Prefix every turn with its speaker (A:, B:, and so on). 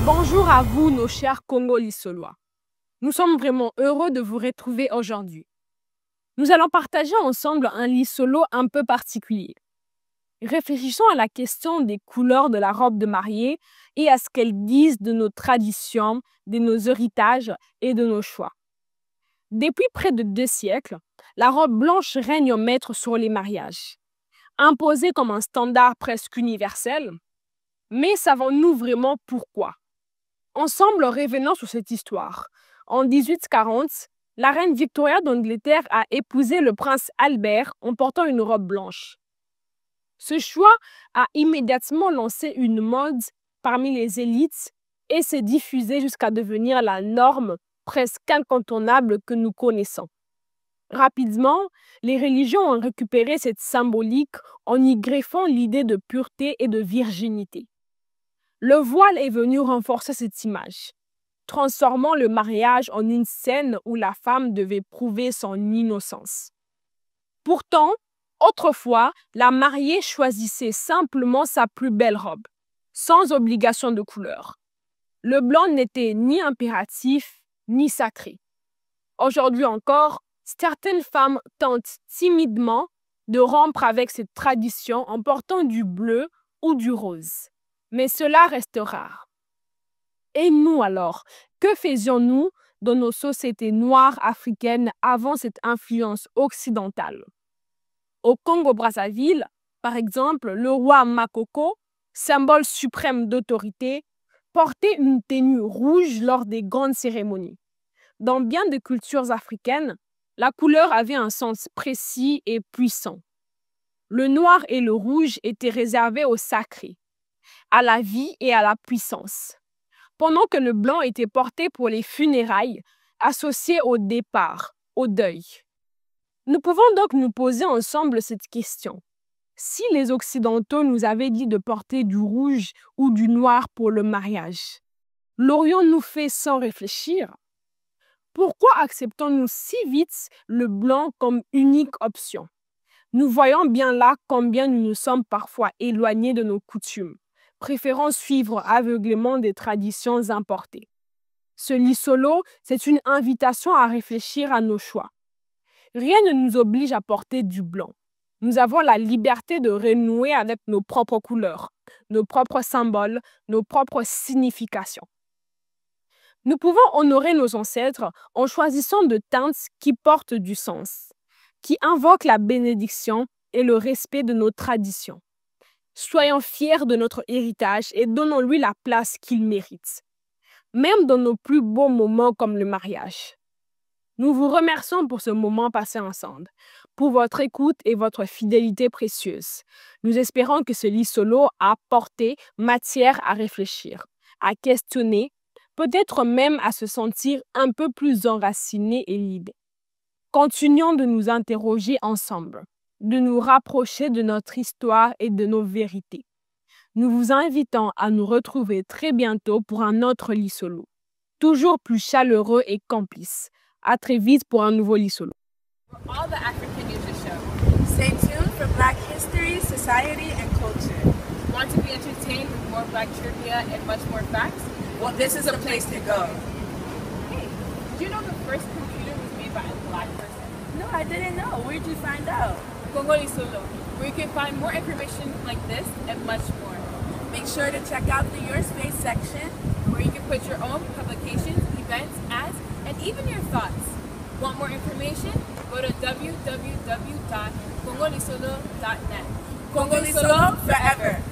A: Bonjour à vous, nos chers Congo-Lissolois. Nous sommes vraiment heureux de vous retrouver aujourd'hui. Nous allons partager ensemble un lissolo un peu particulier. Réfléchissons à la question des couleurs de la robe de mariée et à ce qu'elles disent de nos traditions, de nos héritages et de nos choix. Depuis près de 2 siècles, la robe blanche règne au maître sur les mariages. Imposée comme un standard presque universel, mais savons-nous vraiment pourquoi? Ensemble, revenons sur cette histoire. En 1840, la reine Victoria d'Angleterre a épousé le prince Albert en portant une robe blanche. Ce choix a immédiatement lancé une mode parmi les élites et s'est diffusé jusqu'à devenir la norme presque incontournable que nous connaissons. Rapidement, les religions ont récupéré cette symbolique en y greffant l'idée de pureté et de virginité. Le voile est venu renforcer cette image, transformant le mariage en une scène où la femme devait prouver son innocence. Pourtant, autrefois, la mariée choisissait simplement sa plus belle robe, sans obligation de couleur. Le blanc n'était ni impératif, ni sacré. Aujourd'hui encore, certaines femmes tentent timidement de rompre avec cette tradition en portant du bleu ou du rose. Mais cela reste rare. Et nous alors, que faisions-nous dans nos sociétés noires africaines avant cette influence occidentale? Au Congo-Brazzaville, par exemple, le roi Makoko, symbole suprême d'autorité, portait une tenue rouge lors des grandes cérémonies. Dans bien de cultures africaines, la couleur avait un sens précis et puissant. Le noir et le rouge étaient réservés au sacré, à la vie et à la puissance, pendant que le blanc était porté pour les funérailles, associé au départ, au deuil. Nous pouvons donc nous poser ensemble cette question. Si les Occidentaux nous avaient dit de porter du rouge ou du noir pour le mariage, l'aurions-nous fait sans réfléchir? Pourquoi acceptons-nous si vite le blanc comme unique option? Nous voyons bien là combien nous nous sommes parfois éloignés de nos coutumes, préférant suivre aveuglément des traditions importées. Ce lissolo, c'est une invitation à réfléchir à nos choix. Rien ne nous oblige à porter du blanc. Nous avons la liberté de renouer avec nos propres couleurs, nos propres symboles, nos propres significations. Nous pouvons honorer nos ancêtres en choisissant de teintes qui portent du sens, qui invoquent la bénédiction et le respect de nos traditions. Soyons fiers de notre héritage et donnons-lui la place qu'il mérite, même dans nos plus beaux moments comme le mariage. Nous vous remercions pour ce moment passé ensemble, pour votre écoute et votre fidélité précieuse. Nous espérons que ce lissolo a apporté matière à réfléchir, à questionner, peut-être même à se sentir un peu plus enraciné et libre. Continuons de nous interroger ensemble, de nous rapprocher de notre histoire et de nos vérités. Nous vous invitons à nous retrouver très bientôt pour un autre lissolo, toujours plus chaleureux et complice. À très vite pour un nouveau lissolo.
B: All the African News Show. Stay tuned for Black history, society, and culture. Want to be entertained with more Black trivia and much more facts? Well, this is a place to go. Hey, did you know the first computer was made by a Black person?
C: No, I didn't know. Where'd you find out?
B: Congo Lissolo, where you can find more information like this and much more.
C: Make sure to check out the Your Space section,
B: where you can put your own publications, events, ads, and even your thoughts. Want more information? Go to www.congolisolo.net.
C: Congo Lissolo forever.